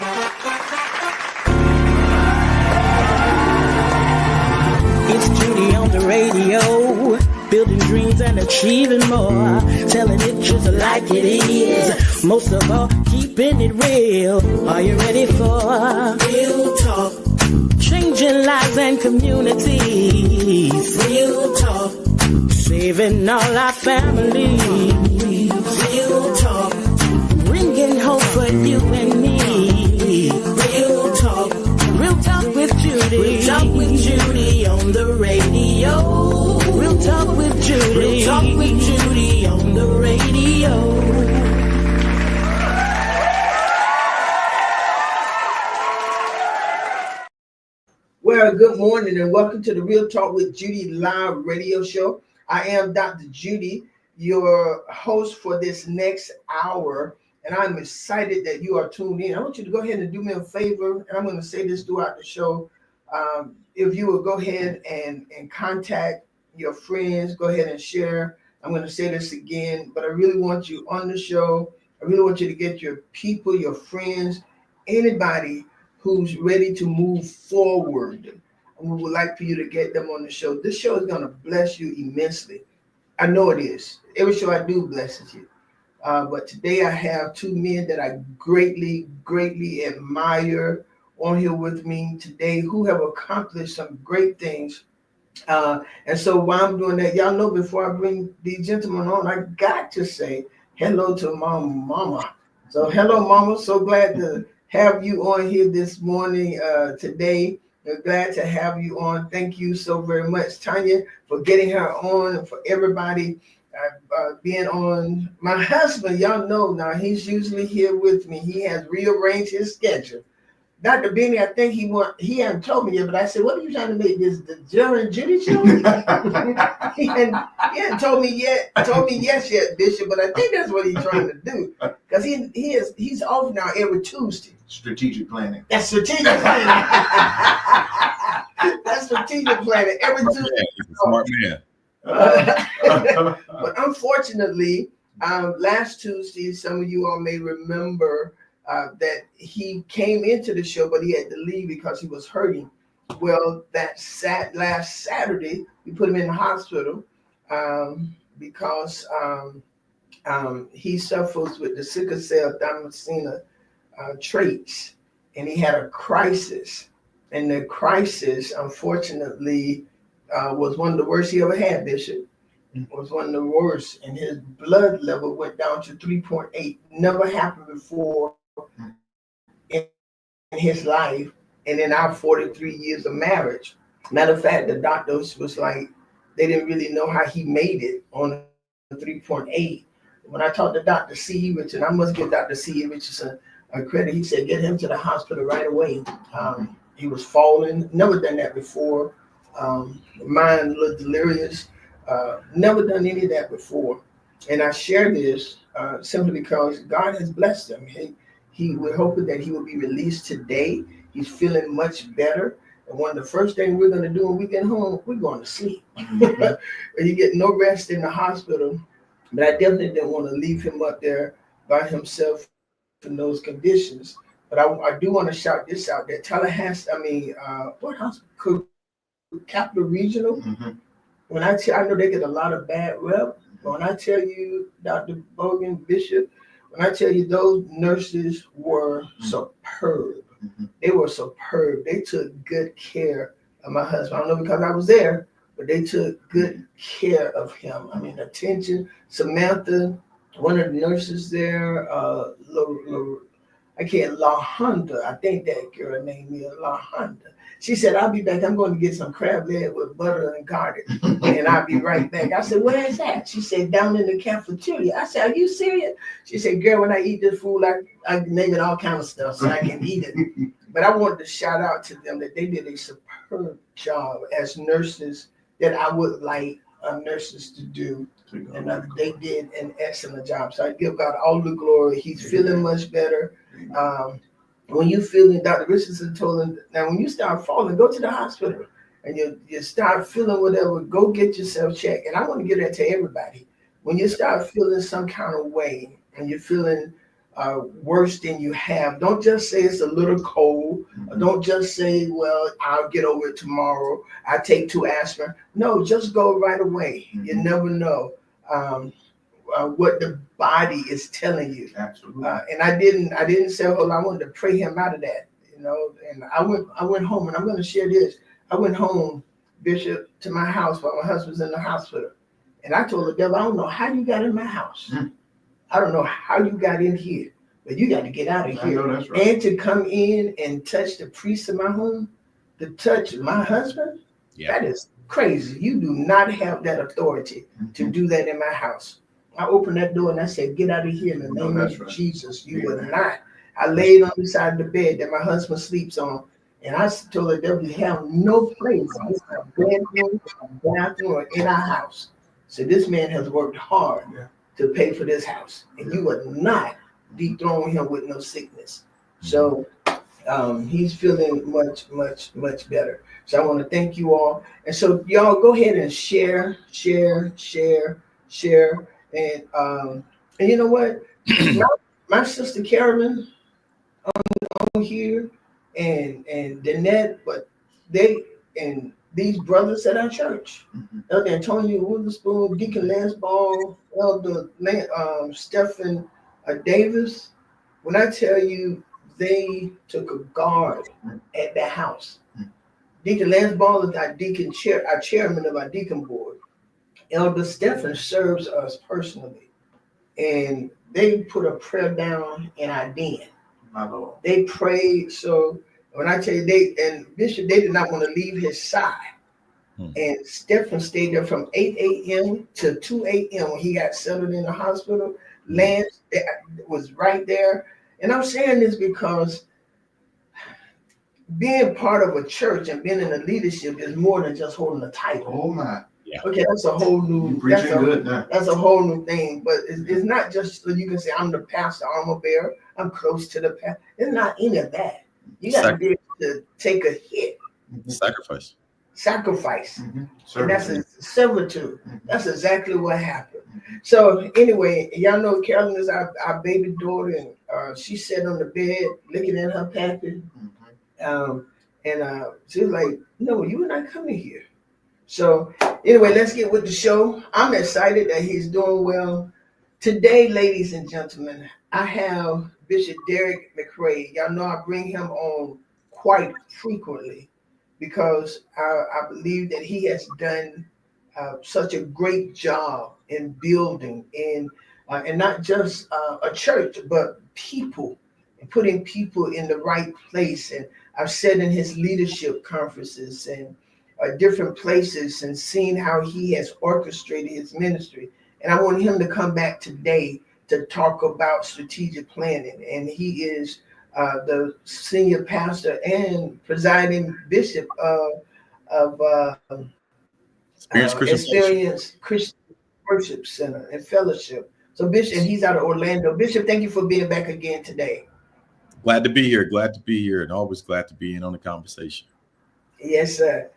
It's Judy on the radio, building dreams and achieving more, telling it just like it is, most of all, keeping it real. Are you ready for real talk? Changing lives and communities. Real talk. Saving all our families. Real talk. Bringing hope for you and me. Real talk. Real talk with Judy. Real talk with Judy on the radio. Real talk with Judy. Real talk with Judy on the radio. Well, good morning and welcome to the Real Talk with Judy live radio show. I am Dr. Judy, your host for this next hour, and I'm excited that you are tuned in. I want you to go ahead and do me a favor, and I'm going to say this throughout the show. If you will go ahead and contact your friends, go ahead and share. I'm going to say this again, but I really want you on the show. I really want you to get your people, your friends, anybody who's ready to move forward. And we would like for you to get them on the show. This show is going to bless you immensely. I know it is. Every show I do blesses you. But today I have two men that I greatly, greatly admire on here with me today who have accomplished some great things. And so while I'm doing that, y'all know before I bring these gentlemen on, I got to say hello to my mama. So hello, mama. So glad to have you on here this morning, today. We're glad to have you on. Thank you so very much, Tanya, for getting her on, and for everybody being on. My husband, y'all know now, he's usually here with me. He has rearranged his schedule. Dr. Benny, I think he hadn't told me yet, but I said, what are you trying to make this the Jerry and Judy show? he hadn't told me yes yet, Bishop, but I think that's what he's trying to do. Because he's off now every Tuesday. Strategic planning. That's strategic planning. That's strategic planning. Every Tuesday. He's a smart man. But unfortunately, last Tuesday, some of you all may remember that he came into the show, but he had to leave because he was hurting. Well, last Saturday, we put him in the hospital because he suffers with the sickle cell thalassemia traits, and he had a crisis. And the crisis, unfortunately, was one of the worst he ever had, Bishop. It was one of the worst, and his blood level went down to 3.8. Never happened before in his life and in our 43 years of marriage. Matter of fact, the doctors was like, they didn't really know how he made it on 3.8. When I talked to Dr. C. Richardson, I must give Dr. C. Richardson a credit. He said, get him to the hospital right away. He was falling, never done that before. Mind a little delirious, never done any of that before. And I share this simply because God has blessed him. We're hoping that he will be released today. He's feeling much better. And one of the first things we're going to do when we get home, we're going to sleep. Mm-hmm. You get no rest in the hospital. But I definitely didn't want to leave him up there by himself in those conditions. But I do want to shout this out that Tallahassee, what hospital? Capital Regional. Mm-hmm. When I know they get a lot of bad rep. When I tell you, Dr. Bogan, Bishop, when I tell you those nurses were superb. Mm-hmm. They were superb. They took good care of my husband. I don't know because I was there, but they took good care of him. I mean, attention. Samantha, one of the nurses there, La Honda, I think that girl named me La Honda. She said, I'll be back. I'm going to get some crab leg with butter and garlic, and I'll be right back. I said, where is that? She said, down in the cafeteria. I said, are you serious? She said, girl, when I eat this food, I name it all kind of stuff so I can eat it. But I wanted to shout out to them that they did a superb job as nurses that I would like nurses to do. And they did an excellent job. So I give God all the glory. He's feeling much better. When you feeling, Dr. Richardson told him, now when you start falling, go to the hospital and you start feeling whatever, go get yourself checked. And I want to give that to everybody. When you start feeling some kind of way and you're feeling worse than you have. Don't just say it's a little cold. Don't just say, well, I'll get over it tomorrow. I take 2 aspirin. No, just go right away. You never know what the body is telling you. Absolutely. And I didn't say, well, I wanted to pray him out of that, and I went home, and I'm going to share this. I went home, Bishop, to my house while my husband's in the hospital. And I told the devil, I don't know how you got in my house. I don't know how you got in here, but you got to get out of here. I know that's right. And to come in and touch the priest in my home, to touch my husband, that is crazy. You do not have that authority to do that in my house. I opened that door and I said, get out of here in the name of Jesus. You will not. I laid on the side of the bed that my husband sleeps on. And I told the devil, you have no place in a bedroom, a bathroom, or in our house. So this man has worked hard to pay for this house. And you would not dethrone him with no sickness. So he's feeling much, much, much better. So I want to thank you all. And so y'all go ahead and share. And you know what? my sister Carolyn on here and Danette, but they and these brothers at our church, Elder Antonio Witherspoon, Deacon Lance Ball, Elder Stephen Davis. When I tell you, they took a guard at the house. Deacon Lance Ball is our chairman of our deacon board. Elder Stephen serves us personally, and they put a prayer down in our den. My Lord. They prayed. So when I tell you, Bishop, they did not want to leave his side. And Stephen stayed there from 8 a.m. to 2 a.m. when he got settled in the hospital. Lance was right there. And I'm saying this because being part of a church and being in the leadership is more than just holding a title. Oh my. Yeah. Okay, that's a whole new. That's a whole new thing. But it's not just so you can say I'm the pastor, armor bearer. I'm close to the pastor. It's not any of that. You got to be able to take a hit. Sacrifice. And that's a servitude. That's exactly what happened. So anyway, y'all know Carolyn is our baby daughter, and she sat on the bed looking at her pappy. And she was like, no, you are not coming here. So anyway, let's get with the show. I'm excited that he's doing well. Today, ladies and gentlemen, I have Bishop Derek McRae. Y'all know I bring him on quite frequently because I believe that he has done such a great job in building and not just a church, but people, and putting people in the right place. And I've sat in his leadership conferences and different places and seen how he has orchestrated his ministry. And I want him to come back today to talk about strategic planning. And he is the senior pastor and presiding bishop of Experience Christian Worship Center and Fellowship. So Bishop, and he's out of Orlando. Bishop, thank you for being back again today. Glad to be here, and always glad to be in on the conversation. Yes, sir.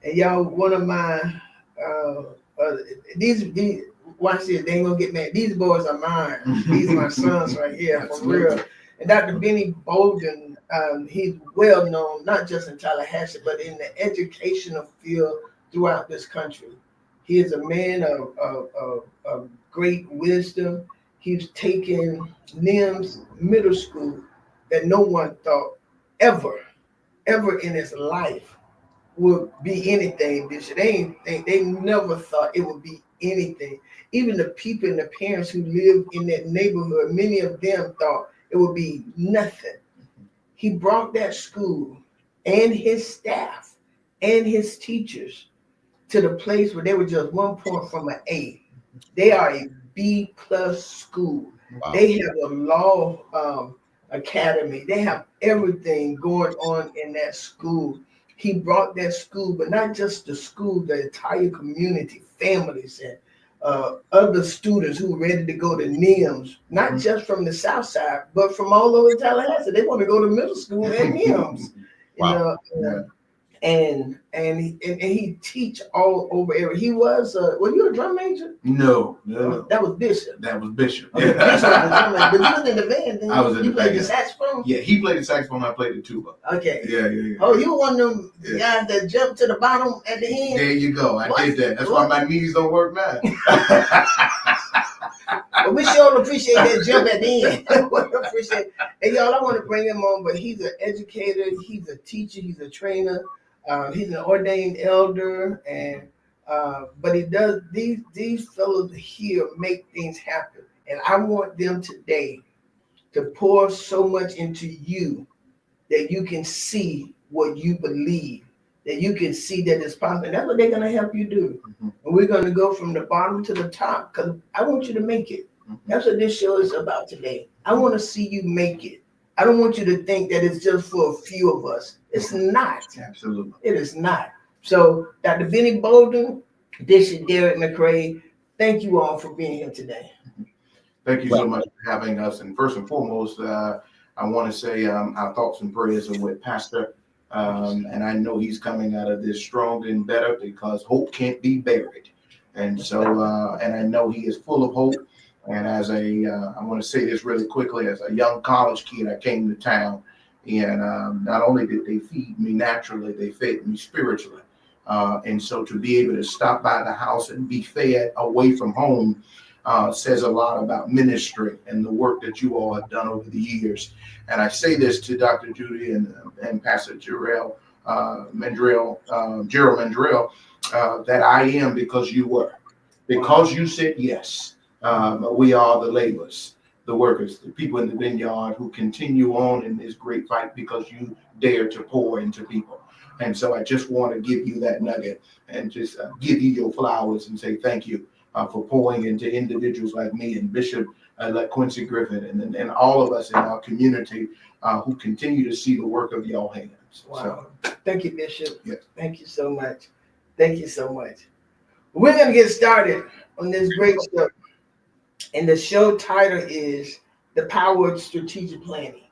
And y'all, one of my these watch this, they ain't gonna get mad. These boys are mine. These are my sons right here, for real. And Dr. Benny Bolden, he's well known, not just in Tallahassee, but in the educational field throughout this country. He is a man of great wisdom. He's taken NIMS middle school that no one thought ever in his life would be anything, Bishop. They never thought it would be anything. Even the people and the parents who lived in that neighborhood, many of them thought it would be nothing. He brought that school and his staff and his teachers to the place where they were just 1 point from an A. They are a B+ school. Wow. They have a law academy. They have everything going on in that school. He brought that school, but not just the school, the entire community, families, and other students who were ready to go to NIMS, not just from the South Side, but from all over Tallahassee. They want to go to middle school at NIMS. Wow. and he teach all over area. He was were you a drum major? No. That was Bishop. That was Bishop. Okay, Bishop was the drum major, but you was in the band. Then I was in you the played band. the saxophone. Yeah, he played the saxophone. I played the tuba. Okay. Yeah. Oh, you were one of them guys that jumped to the bottom at the end. There you go. I did that. That's why my knees don't work now. But we sure appreciate that jump at the end. We appreciate it. And y'all, I want to bring him on, but he's an educator, he's a teacher, he's a trainer, he's an ordained elder, and but he does these fellows here make things happen. And I want them today to pour so much into you that you can see what you believe, that you can see that it's possible. And that's what they're going to help you do. Mm-hmm. And we're going to go from the bottom to the top because I want you to make it. Mm-hmm. That's what this show is about today. I want to see you make it. I don't want you to think that it's just for a few of us. It's not. Absolutely. It is not. So Dr. Benny Bolden, Bishop Derek McRae, thank you all for being here today. Thank you so much for having us. And first and foremost, I want to say our thoughts and prayers are with Pastor. And I know he's coming out of this stronger and better because hope can't be buried. And so, and I know he is full of hope. And as I want to say this really quickly, as a young college kid, I came to town and not only did they feed me naturally, they fed me spiritually. And so to be able to stop by the house and be fed away from home says a lot about ministry and the work that you all have done over the years. And I say this to Dr. Judy and Pastor Gerald Mandrell, that I am because you were. Because you said yes, we are the laborers, the workers, the people in the vineyard who continue on in this great fight because you dare to pour into people. And so I just want to give you that nugget and just give you your flowers and say thank you for pouring into individuals like me and Bishop like Quincy Griffin and all of us in our community who continue to see the work of your hands. Wow. So, thank you, Bishop. Yes. Thank you so much. Thank you so much. We're going to get started on this great show. And the show title is The Power of Strategic Planning.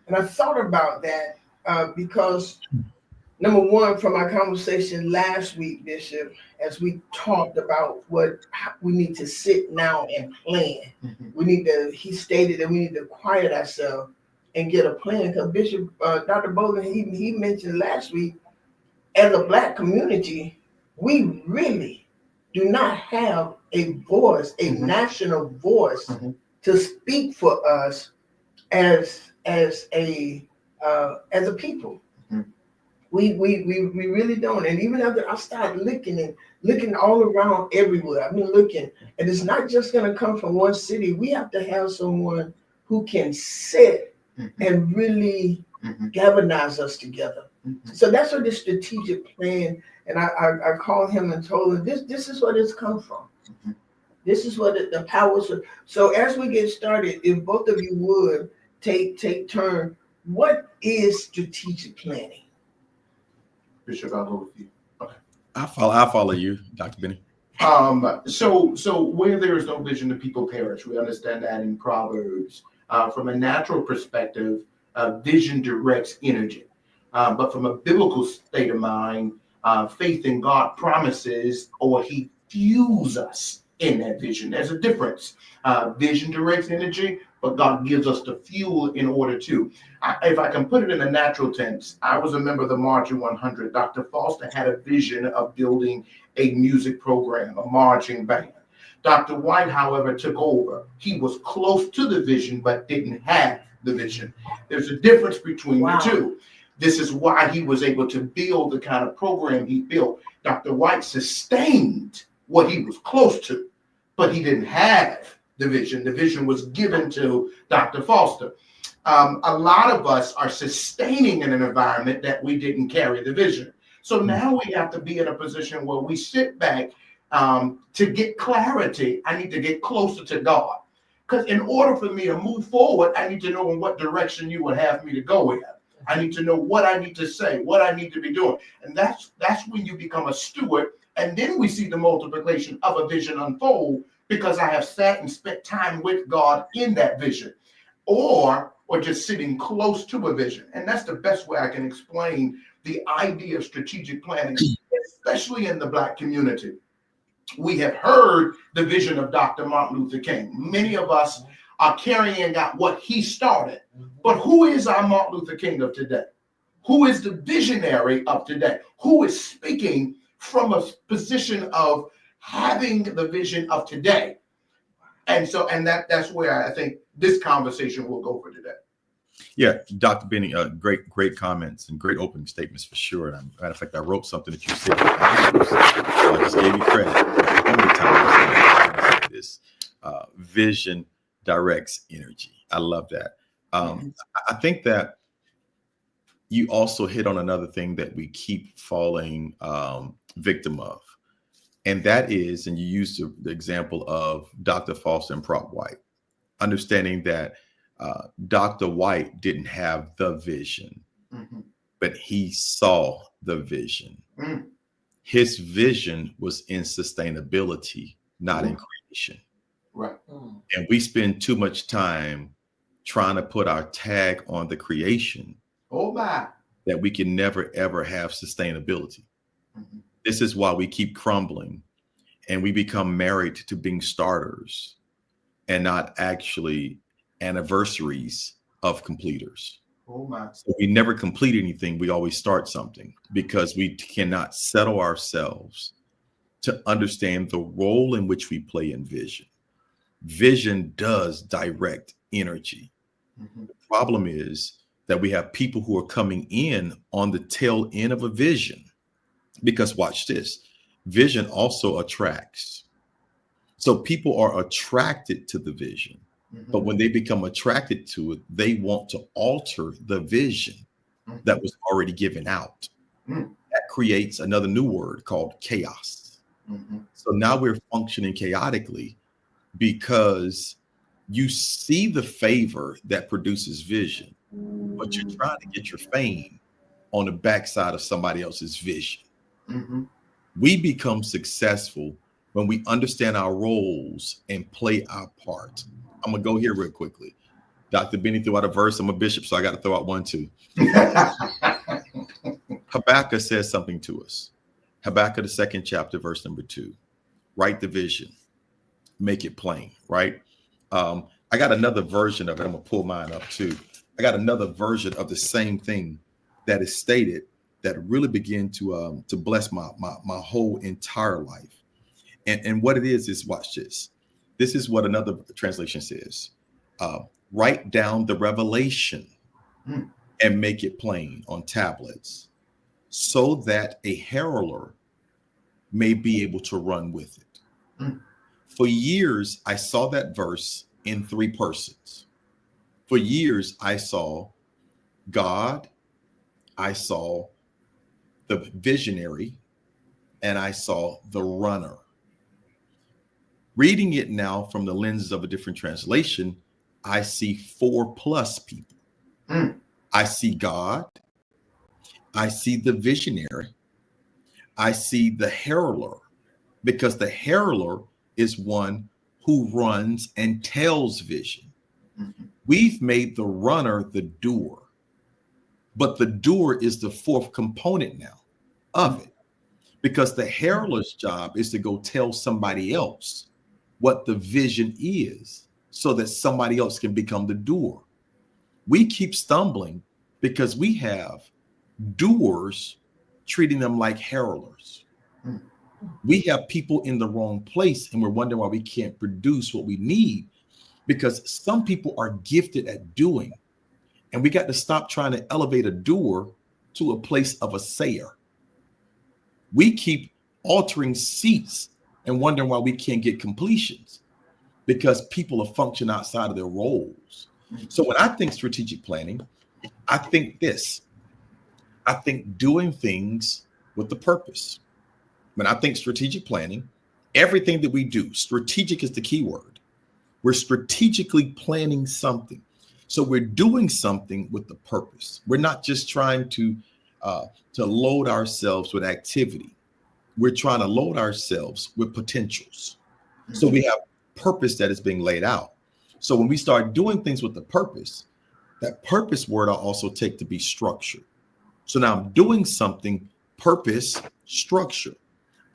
And I thought about that because, number one, from our conversation last week, Bishop, as we talked about what we need to sit now and plan. Mm-hmm. He stated that we need to quiet ourselves and get a plan. Because Bishop, Dr. Bolden, he mentioned last week, as a Black community, we really do not have a voice, a mm-hmm. national voice mm-hmm. to speak for us as a people. Mm-hmm. We really don't. And even after I started looking all around everywhere, I've been looking, and it's not just going to come from one city. We have to have someone who can sit mm-hmm. and really mm-hmm. galvanize us together. Mm-hmm. So that's what the strategic plan. And I called him and told him this is where this comes from. Mm-hmm. This is what the powers are. So as we get started, if both of you would take turn, what is strategic planning? Bishop, I'll go with you. Okay. I follow you, Dr. Benny. So where there is no vision, the people perish. We understand that in Proverbs. From a natural perspective, vision directs energy. But from a biblical state of mind, faith in God promises, or he fuels us in that vision. There's a difference. Vision directs energy, but God gives us the fuel in order to. If I can put it in a natural tense, I was a member of the Marching 100. Dr. Foster had a vision of building a music program, a marching band. Dr. White, however, took over. He was close to the vision, but didn't have the vision. There's a difference between the two. This is why he was able to build the kind of program he built. Dr. White sustained what he was close to, but he didn't have the vision. The vision was given to Dr. Foster. A lot of us are sustaining in an environment that we didn't carry the vision. So now we have to be in a position where we sit back to get clarity. I need to get closer to God. Because in order for me to move forward, I need to know in what direction you would have me to go in. I need to know what I need to say, what I need to be doing. And that's when you become a steward. And then we see the multiplication of a vision unfold because I have sat and spent time with God in that vision. Or or just sitting close to a vision. And that's the best way I can explain the idea of strategic planning, especially in the Black community. We have heard the vision of Dr. Martin Luther King. Many of us are carrying out what he started. But who is our Martin Luther King of today? Who is the visionary of today? Who is speaking from a position of having the vision of today? And that's where I think this conversation will go for today. Yeah, Dr. Benny, great comments and great opening statements for sure. And matter of fact, I wrote something that you said. So I just gave you credit. How many times I this vision directs energy? I love that. I think that you also hit on another thing that we keep falling victim of, and that is, and you used the example of Dr. Foster and Prop White, understanding that Dr. White didn't have the vision, but he saw the vision. His vision was in sustainability, not in creation. Right. And we spend too much time trying to put our tag on the creation. Oh my. That we can never, ever have sustainability. This is why we keep crumbling and we become married to being starters and not actually anniversaries of completers. Oh my. So we never complete anything. We always start something because we cannot settle ourselves to understand the role in which we play in vision. Vision does direct energy. The problem is that we have people who are coming in on the tail end of a vision, because watch this, vision also attracts. So people are attracted to the vision, but when they become attracted to it, they want to alter the vision that was already given out. That creates another new word called chaos. So now we're functioning chaotically because you see the favor that produces vision, but you're trying to get your fame on the backside of somebody else's vision. We become successful when we understand our roles and play our part. I'm going to go here real quickly. Dr. Benny threw out a verse. I'm a bishop, so I got to throw out one too. Habakkuk says something to us. Habakkuk, the 2nd chapter, verse number 2. Write the vision. Make it plain, right? I got another version of it. I'm going to pull mine up too. I got another version of the same thing that is stated that really began to bless my whole entire life. And what it is watch this. This is what another translation says. Write down the revelation and make it plain on tablets so that a heralder may be able to run with it. For years, I saw that verse in 3 persons. For years, I saw God, I saw the visionary, and I saw the runner. Reading it now from the lenses of a different translation, I see 4+ people. I see God, I see the visionary, I see the heralder, because the heralder is one who runs and tells vision. We've made the runner the doer, but the doer is the 4th component now of it, because the heralder's job is to go tell somebody else what the vision is so that somebody else can become the doer. We keep stumbling because we have doers treating them like heralders. We have people in the wrong place, and we're wondering why we can't produce what we need, because some people are gifted at doing, and we got to stop trying to elevate a doer to a place of a sayer. We keep altering seats and wondering why we can't get completions, because people are functioning outside of their roles. So when I think strategic planning, I think this. I think doing things with the purpose. When I think strategic planning, everything that we do, strategic is the key word. We're strategically planning something. So we're doing something with the purpose. We're not just trying to load ourselves with activity. We're trying to load ourselves with potentials. So we have purpose that is being laid out. So when we start doing things with the purpose, That purpose word I also take to be structure. So now I'm doing something, purpose, structure.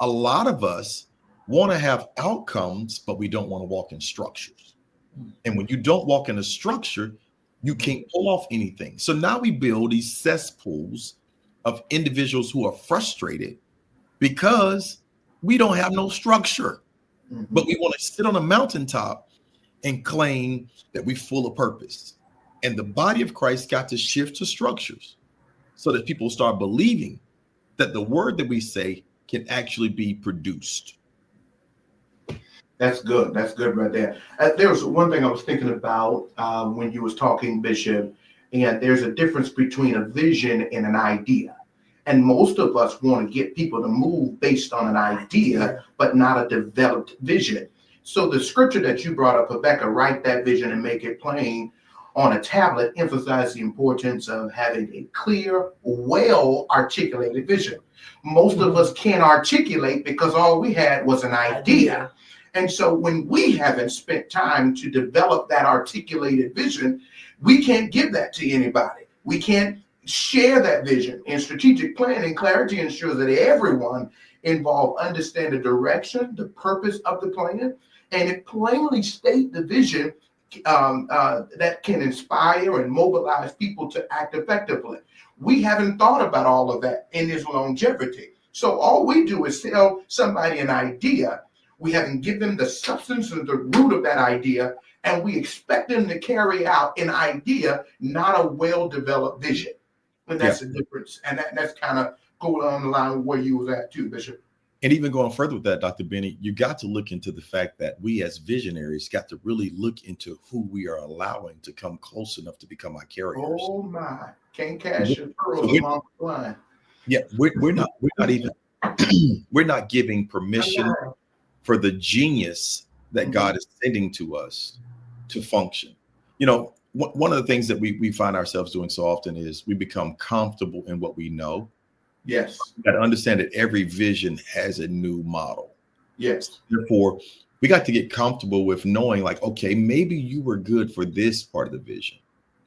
A lot of us want to have outcomes, but we don't want to walk in structures. And when you don't walk in a structure, you can't pull off anything. So now we build these cesspools of individuals who are frustrated because we don't have no structure. But we want to sit on a mountaintop and claim that we're full of purpose. And the body of Christ got to shift to structures so that people start believing that the word that we say can actually be produced. That's good. That's good right there. There was one thing I was thinking about when you was talking, Bishop, and there's a difference between a vision and an idea. And most of us want to get people to move based on an idea, but not a developed vision. So the scripture that you brought up, Rebecca, write that vision and make it plain on a tablet, emphasize the importance of having a clear, well-articulated vision. Most of us can't articulate because all we had was an idea. And so when we haven't spent time to develop that articulated vision, we can't give that to anybody. We can't share that vision. In strategic planning, clarity ensures that everyone involved understand the direction, the purpose of the plan, and it plainly state the vision that can inspire and mobilize people to act effectively. We haven't thought about all of that in this longevity. So all we do is tell somebody an idea. We haven't given them the substance and the root of that idea, and we expect them to carry out an idea, not a well-developed vision. And that's the difference. And that's kind of going on the line where you was at too, Bishop. And even going further with that, Dr. Benny, you got to look into the fact that we as visionaries got to really look into who we are allowing to come close enough to become our carriers. Oh my, can't cash your pearls along the line. Yeah, we're not even we're not giving permission for the genius that God is sending to us to function. You know, one of the things that we find ourselves doing so often is we become comfortable in what we know. Yes. You got to understand that every vision has a new model. Yes. Therefore, we got to get comfortable with knowing, like, okay, maybe you were good for this part of the vision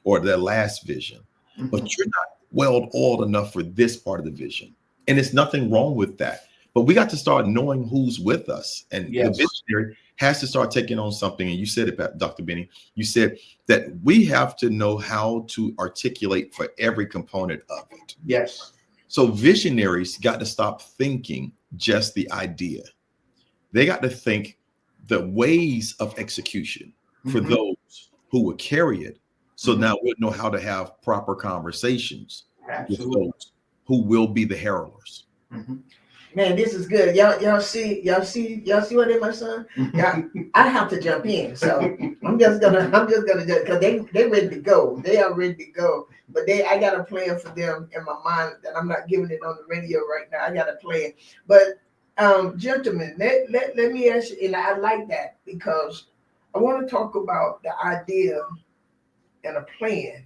or the last vision, but you're not well-oiled enough for this part of the vision. And there's nothing wrong with that. But we got to start knowing who's with us. And the visionary has to start taking on something. And you said it, Dr. Benny. You said that we have to know how to articulate for every component of it. Yes. So visionaries got to stop thinking just the idea. They got to think the ways of execution for those who will carry it. So now we'll know how to have proper conversations with those who will be the heralders. Man, this is good. Y'all see what in my son? Yeah, I have to jump in. So I'm just gonna because they ready to go. They are ready to go. But I got a plan for them in my mind that I'm not giving it on the radio right now. I got a plan. But gentlemen, let me ask you, and I like that because I want to talk about the idea and a plan.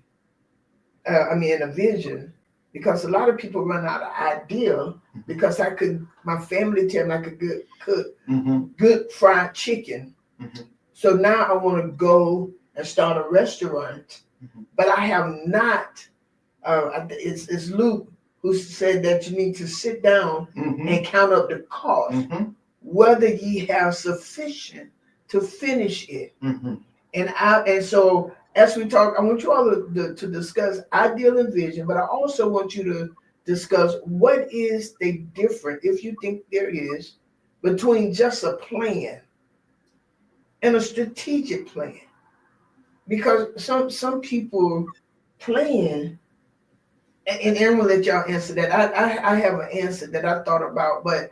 And a vision. Because a lot of people run out of idea because my family tell me I could cook good fried chicken. So now I want to go and start a restaurant, but I have not, it's Luke who said that you need to sit down and count up the cost, whether ye have sufficient to finish it. And so as we talk, I want you all to discuss ideal and vision, but I also want you to discuss what is the difference, if you think there is, between just a plan and a strategic plan. Because some people plan, and Aaron will let y'all answer that. I have an answer that I thought about, but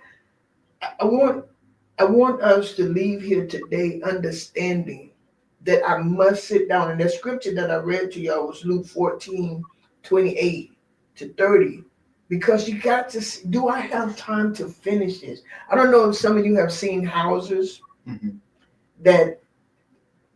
I want us to leave here today understanding that I must sit down. And the scripture that I read to y'all was Luke 14:28-30, because you got to see, do I have time to finish this? I don't know if some of you have seen houses that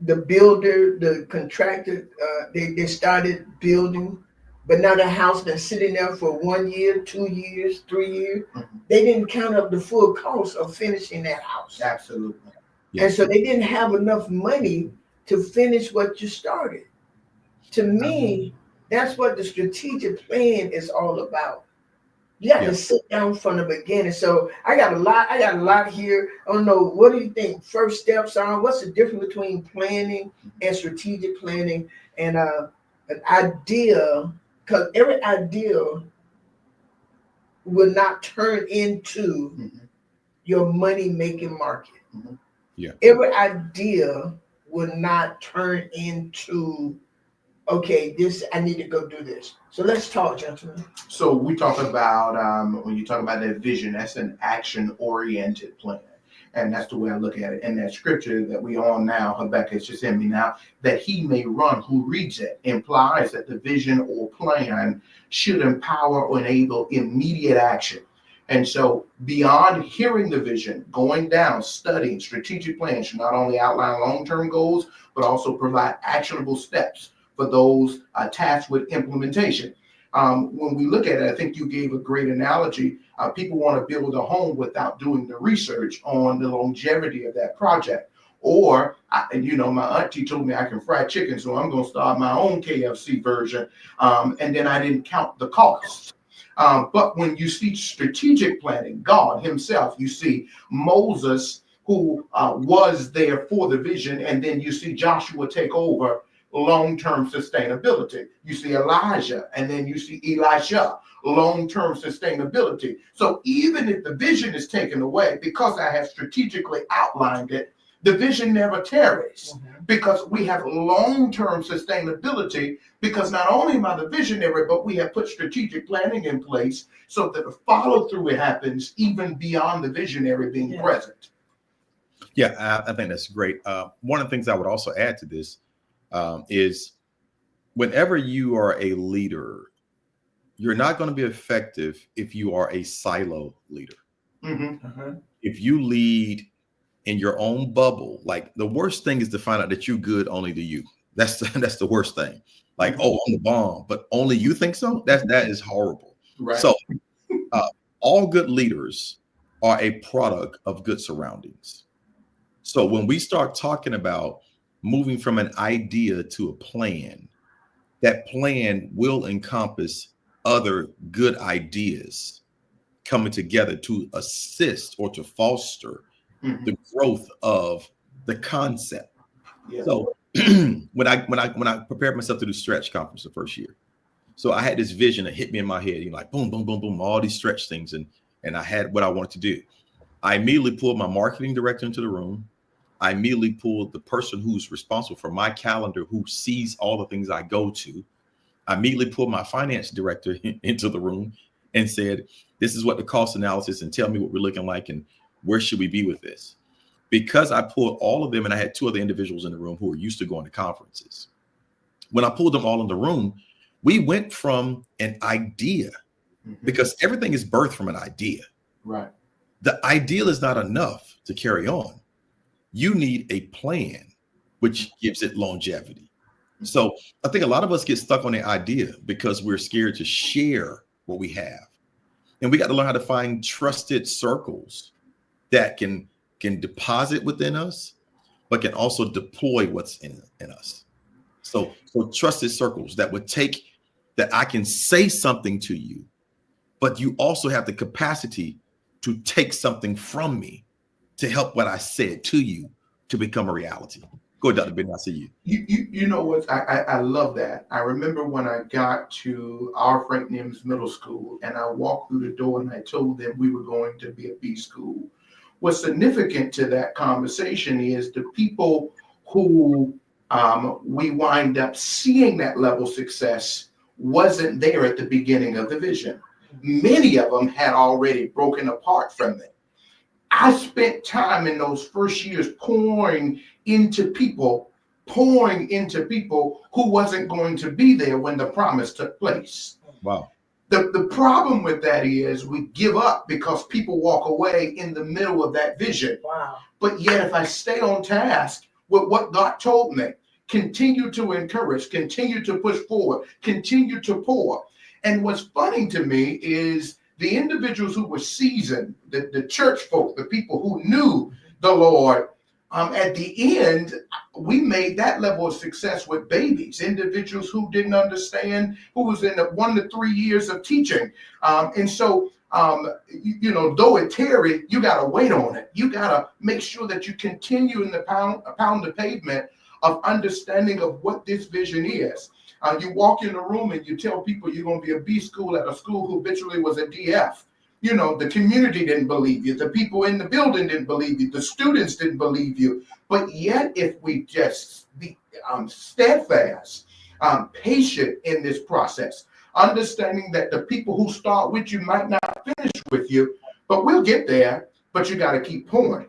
the builder, the contractor, they started building, but now the house been sitting there for 1 year, 2 years, 3 years. They didn't count up the full cost of finishing that house. Absolutely. And so they didn't have enough money to finish what you started. To me, that's what the strategic plan is all about. You got to sit down from the beginning. So I got a lot here. I don't know. What do you think first steps are? What's the difference between planning and strategic planning and an idea? Because every idea will not turn into your money making market. Yeah. Every idea will not turn into, okay, this, I need to go do this. So let's talk, gentlemen. So we talk about, when you talk about that vision, that's an action-oriented plan. And that's the way I look at it. And that scripture that we all now, Habakkuk is just in me now, that he may run who reads it, implies that the vision or plan should empower or enable immediate action. And so beyond hearing the vision, going down, studying strategic plans should not only outline long-term goals, but also provide actionable steps for those tasked with implementation. When we look at it, I think you gave a great analogy. People want to build a home without doing the research on the longevity of that project. Or, my auntie told me I can fry chicken, so I'm going to start my own KFC version. And then I didn't count the cost. But when you see strategic planning, God himself, you see Moses, who was there for the vision, and then you see Joshua take over long-term sustainability. You see Elijah, and then you see Elisha, long-term sustainability. So even if the vision is taken away, because I have strategically outlined it, the vision never tarries, because we have long-term sustainability, because not only am I the visionary, but we have put strategic planning in place so that the follow-through happens even beyond the visionary being present. Yeah, I think that's great. One of the things I would also add to this is whenever you are a leader, you're not going to be effective if you are a silo leader. If you lead in your own bubble, like the worst thing is to find out that you're good only to you. That's the worst thing. Like, oh, I'm the bomb, but only you think so? That is horrible. Right. So all good leaders are a product of good surroundings. So when we start talking about moving from an idea to a plan, that plan will encompass other good ideas coming together to assist or to foster the growth of the concept. So when I prepared myself to do stretch conference the first year, so I had this vision that hit me in my head, like boom, boom, boom, boom, all these stretch things, and I had what I wanted to do. I immediately pulled my marketing director into the room. I immediately pulled the person who's responsible for my calendar, who sees all the things I go to. I immediately pulled my finance director into the room and said, this is what the cost analysis, and tell me what we're looking like and where should we be with this? Because I pulled all of them, and I had two other individuals in the room who were used to going to conferences. When I pulled them all in the room, we went from an idea, because everything is birthed from an idea. Right. The ideal is not enough to carry on. You need a plan, which gives it longevity. So I think a lot of us get stuck on the idea because we're scared to share what we have. And we got to learn how to find trusted circles that can deposit within us, but can also deploy what's in us. So trusted circles that would take, that I can say something to you, but you also have the capacity to take something from me to help what I said to you to become a reality. Go ahead, Dr. Benny, I see you. You know what? I love that. I remember when I got to our Frank Nims Middle School and I walked through the door and I told them we were going to be a B school. What's significant to that conversation is the people who we wind up seeing that level of success wasn't there at the beginning of the vision. Many of them had already broken apart from it. I spent time in those first years pouring into people who wasn't going to be there when the promise took place. Wow. The problem with that is we give up because people walk away in the middle of that vision. Wow. But yet if I stay on task with what God told me, continue to encourage, continue to push forward, continue to pour. And what's funny to me is the individuals who were seasoned, the church folk, the people who knew the Lord, At the end, we made that level of success with babies, individuals who didn't understand, who was in the 1 to 3 years of teaching. And so, though it tarry, you got to wait on it. You got to make sure that you continue in the pound the pavement of understanding of what this vision is. You walk in the room and you tell people you're going to be a B school at a school who habitually was a DF. The community didn't believe you. The people in the building didn't believe you. The students didn't believe you. But yet, if we just be steadfast, patient in this process, understanding that the people who start with you might not finish with you, but we'll get there, but you got to keep pouring.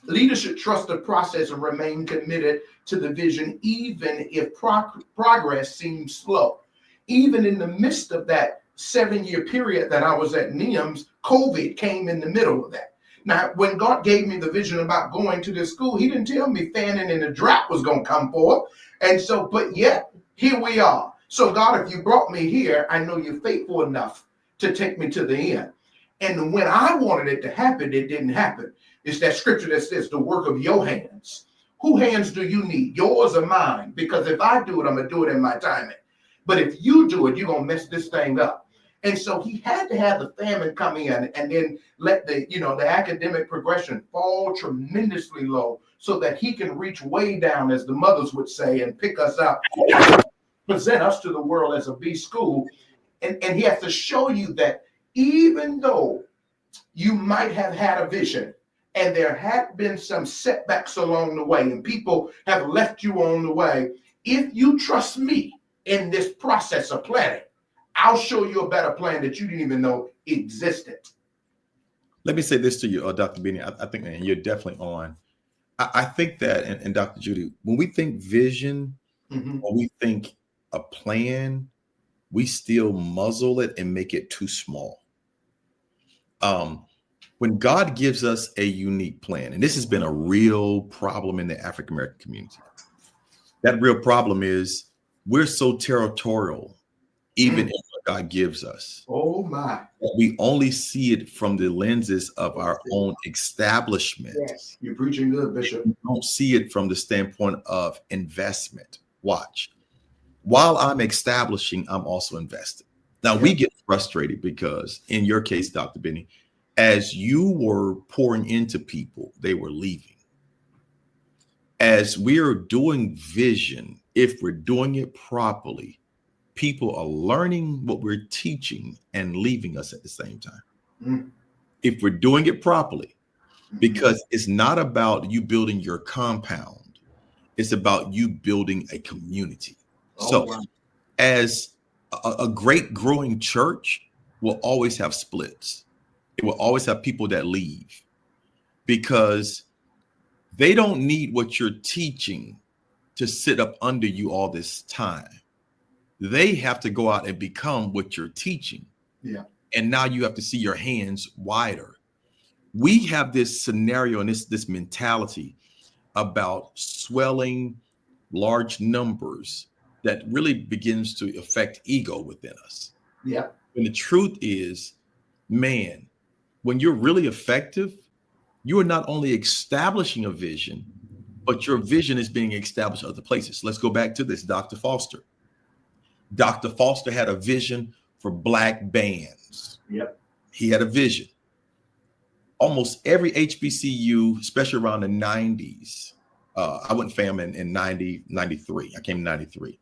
Leaders should trust the process and remain committed to the vision, even if progress seems slow. Even in the midst of that 7-year period that I was at NIMS, COVID came in the middle of that. Now, when God gave me the vision about going to this school, he didn't tell me famine and a drought was going to come forth. And so, but yet, here we are. So God, if you brought me here, I know you're faithful enough to take me to the end. And when I wanted it to happen, it didn't happen. It's that scripture that says the work of your hands. Whose hands do you need? Yours or mine? Because if I do it, I'm going to do it in my timing. But if you do it, you're going to mess this thing up. And so he had to have the famine come in and then let the academic progression fall tremendously low so that he can reach way down, as the mothers would say, and pick us up, present us to the world as a B school. And he has to show you that even though you might have had a vision and there had been some setbacks along the way and people have left you on the way, if you trust me in this process of planning, I'll show you a better plan that you didn't even know existed. Let me say this to you, Dr. Benny. I think, and you're definitely on. I think that, and Dr. Judy, when we think vision, when we think a plan, we still muzzle it and make it too small. When God gives us a unique plan, and this has been a real problem in the African American community, that real problem is we're so territorial, even in what God gives us. Oh my. We only see it from the lenses of our own establishment. Yes, you're preaching good, Bishop. We don't see it from the standpoint of investment. Watch. While I'm establishing, I'm also investing. Now, we get frustrated because, in your case, Dr. Benny, as you were pouring into people, they were leaving. As we're doing vision, if we're doing it properly, people are learning what we're teaching and leaving us at the same time. If we're doing it properly, because it's not about you building your compound, it's about you building a community. As a great growing church will always have splits. It will always have people that leave because they don't need what you're teaching to sit up under you all this time. They have to go out and become what you're teaching. Yeah. And now you have to see your hands wider. We have this scenario and this mentality about swelling large numbers that really begins to affect ego within us. Yeah. And the truth is, man, when you're really effective, you are not only establishing a vision, but your vision is being established other places. Let's go back to this, Dr. Foster. Dr. Foster had a vision for Black bands. Yep. He had a vision. Almost every HBCU, especially around the 90s, I went fam in 93. I came in 93.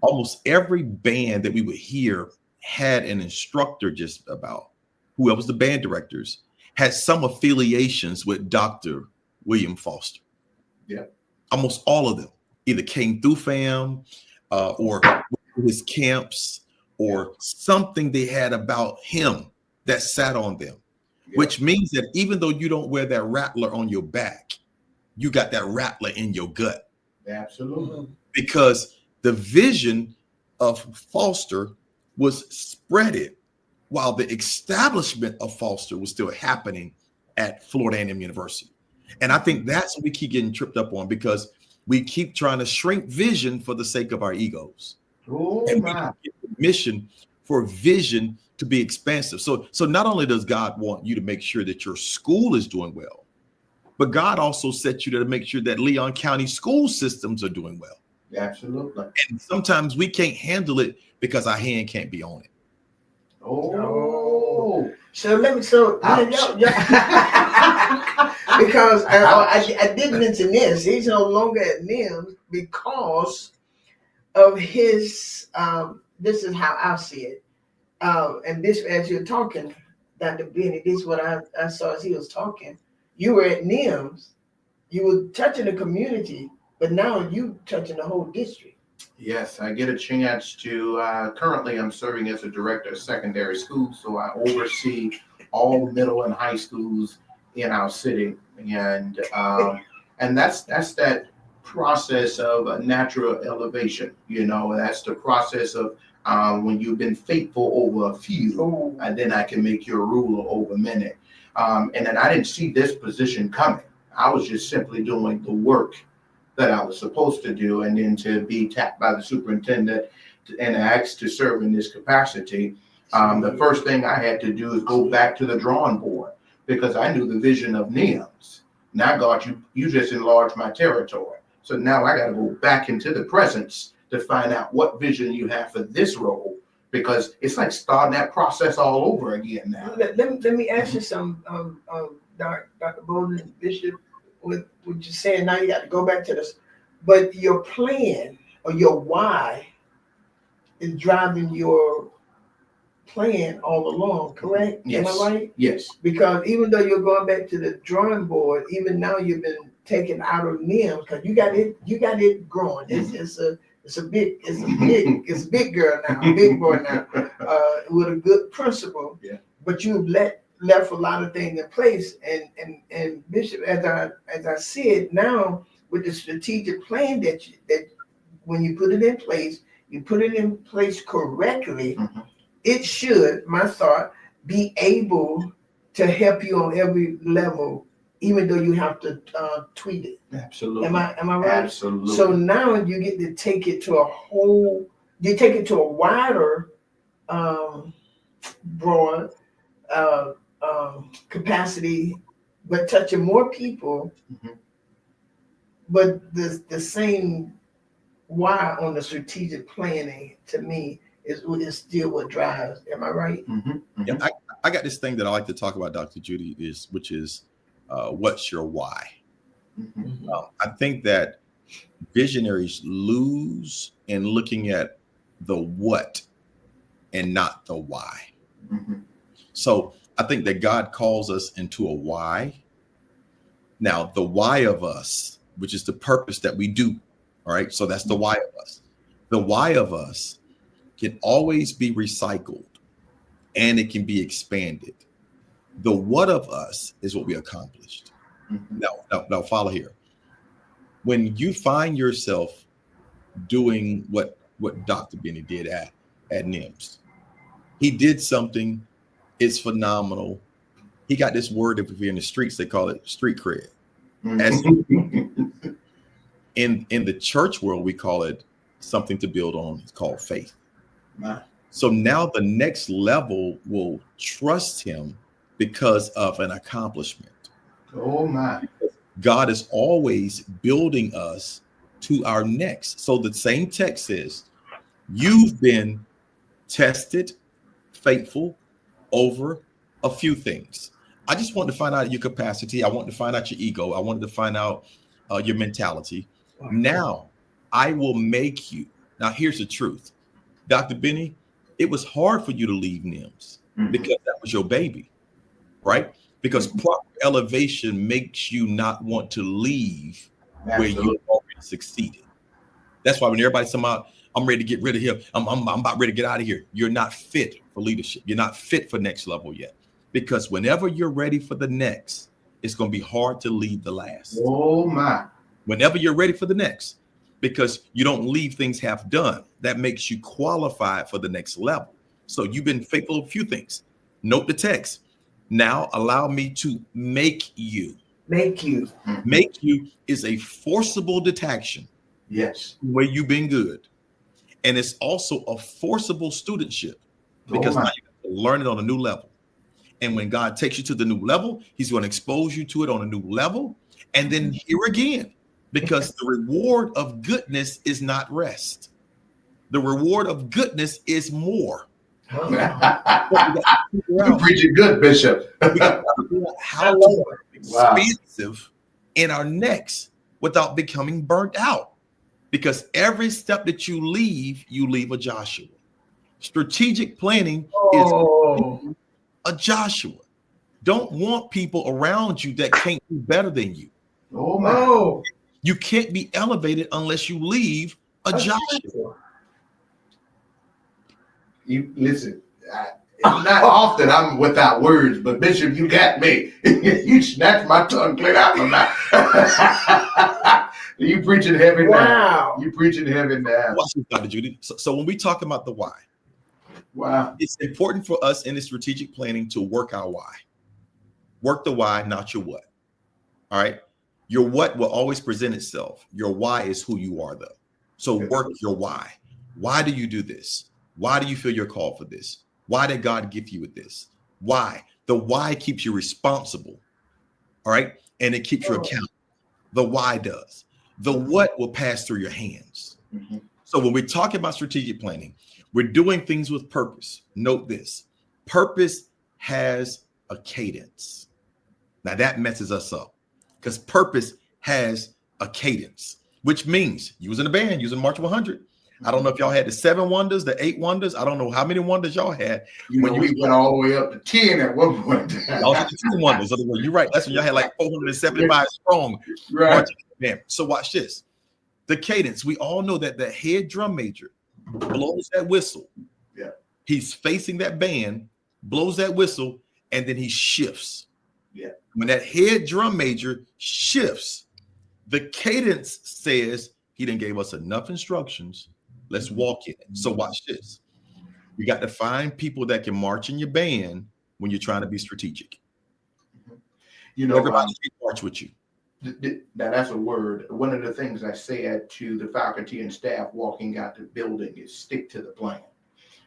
Almost every band that we would hear had an instructor just about, whoever was the band directors, had some affiliations with Dr. William Foster. Yeah. Almost all of them either came through fam or his camps or something they had about him that sat on them, which means that even though you don't wear that rattler on your back, you got that rattler in your gut. Absolutely. Because the vision of Foster was spreaded while the establishment of Foster was still happening at Florida A&M University. And I think that's what we keep getting tripped up on because we keep trying to shrink vision for the sake of our egos. And we don't get the mission for vision to be expansive. So not only does God want you to make sure that your school is doing well, but God also set you there to make sure that Leon County school systems are doing well. Absolutely. And sometimes we can't handle it because our hand can't be on it. Oh. So y'all, because I did mention this. He's no longer at NIMS because of his. This is how I see it. And this, as you're talking, Dr. Benny, this is what I saw as he was talking. You were at NIMS, you were touching the community, but now you touching the whole district. Yes, I get a chance to, currently I'm serving as a director of secondary schools, so I oversee all middle and high schools in our city. And that's that process of a natural elevation. That's the process of when you've been faithful over a few, and then I can make you a ruler over many. And then I didn't see this position coming. I was just simply doing the work that I was supposed to do, and then to be tapped by the superintendent and asked to serve in this capacity. The first thing I had to do is go back to the drawing board, because I knew the vision of NIMS. Now, God, you just enlarged my territory. So now I got to go back into the presence to find out what vision you have for this role, because it's like starting that process all over again now. Let me ask you something, Dr. Bowden, Bishop, with what you're saying. Now you got to go back to this, but your plan or your why is driving your plan all along, correct? Yes. Am I right? Yes. Because even though you're going back to the drawing board, even now you've been taken out of NIMS because you got it growing. It's a big girl now, a big boy now, with a good principle. Yeah. But you've left a lot of things in place, and Bishop, as I said, now with the strategic plan that when you put it in place, you put it in place correctly. Mm-hmm. It should, my thought, be able to help you on every level, even though you have to tweet it. Absolutely. Am I right? Absolutely. So now you get to take it to a wider, broad capacity, but touching more people. Mm-hmm. But the same why on the strategic planning, to me, is still what drives. Am I right? Mm-hmm. Mm-hmm. Yeah, I got this thing that I like to talk about, Dr. Judy, which is what's your why? Mm-hmm. I think that visionaries lose in looking at the what and not the why. Mm-hmm. So I think that God calls us into a why. Now, the why of us, which is the purpose that we do. All right. So that's the why of us. The why of us can always be recycled and it can be expanded. The what of us is what we accomplished. Mm-hmm. Now follow here. When you find yourself doing what Dr. Benny did at NIMS, he did something. It's phenomenal. He got this word that if you're in the streets, they call it street cred. As in the church world, we call it something to build on. It's called faith. Wow. So now the next level will trust him because of an accomplishment. Oh my. God is always building us to our next. So the same text says, you've been tested, faithful over a few things. I just wanted to find out your capacity. I wanted to find out your ego. I wanted to find out your mentality. Wow. Now I will make you. Now here's the truth. Dr. Benny, it was hard for you to leave NIMS because that was your baby, right? Because proper elevation makes you not want to leave where you already succeeded. That's why when everybody's talking about, I'm ready to get rid of him, I'm about ready to get out of here, you're not fit for leadership. You're not fit for next level yet. Because whenever you're ready for the next, it's going to be hard to leave the last. Oh my. Whenever you're ready for the next, because you don't leave things half done. That makes you qualified for the next level. So you've been faithful to a few things. Note the text. Now allow me to make you. Make you. Make you is a forcible detection. Yes. Where you've been good. And it's also a forcible studentship because now you have to learn it on a new level. And when God takes you to the new level, he's going to expose you to it on a new level. And then here again, because the reward of goodness is not rest. The reward of goodness is more. You're preaching good, Bishop. We got to figure out how to be expansive in our next without becoming burnt out. Because every step that you leave a Joshua. Strategic planning is a Joshua. Don't want people around you that can't do better than you. Oh my. You can't be elevated unless you leave a Joshua. You listen. Not often I'm without words, but Bishop, you got me. You snatched my tongue clear out my mouth. You preaching heavy now. You preaching heavy now. Watch this, Dr. Judy. So when we talk about the why, it's important for us in the strategic planning to work our why. Work the why, not your what. All right. Your what will always present itself. Your why is who you are, though. So work your why. Why do you do this? Why do you feel you're called for this? Why did God give you with this? Why? The why keeps you responsible. All right. And it keeps you accountable. The why does. The what will pass through your hands. Mm-hmm. So when we're talking about strategic planning, we're doing things with purpose. Note this. Purpose has a cadence. Now that messes us up because purpose has a cadence, which means using a band, using March 100. I don't know if y'all had the 7 wonders, the 8 wonders. I don't know how many wonders y'all had. We went all the way up to 10 at one point. Y'all had the 10 wonders. You're right. That's when y'all had like 475 strong. Right. Band. So watch this. The cadence. We all know that the head drum major blows that whistle. Yeah. He's facing that band, blows that whistle, and then he shifts. Yeah. When that head drum major shifts, the cadence says he done gave us enough instructions. Let's walk in it. So watch this. You got to find people that can march in your band when you're trying to be strategic. You know, everybody can march with you. Now that's a word. One of the things I said to the faculty and staff walking out the building is stick to the plan.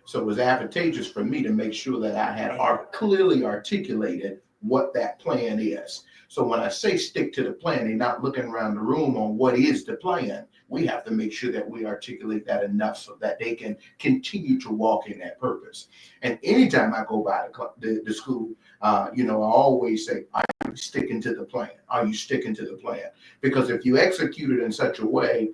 So it was advantageous for me to make sure that I had clearly articulated what that plan is. So when I say stick to the plan, they're not looking around the room on what is the plan. We have to make sure that we articulate that enough so that they can continue to walk in that purpose. And anytime I go by the school, I always say, are you sticking to the plan? Are you sticking to the plan? Because if you execute it in such a way,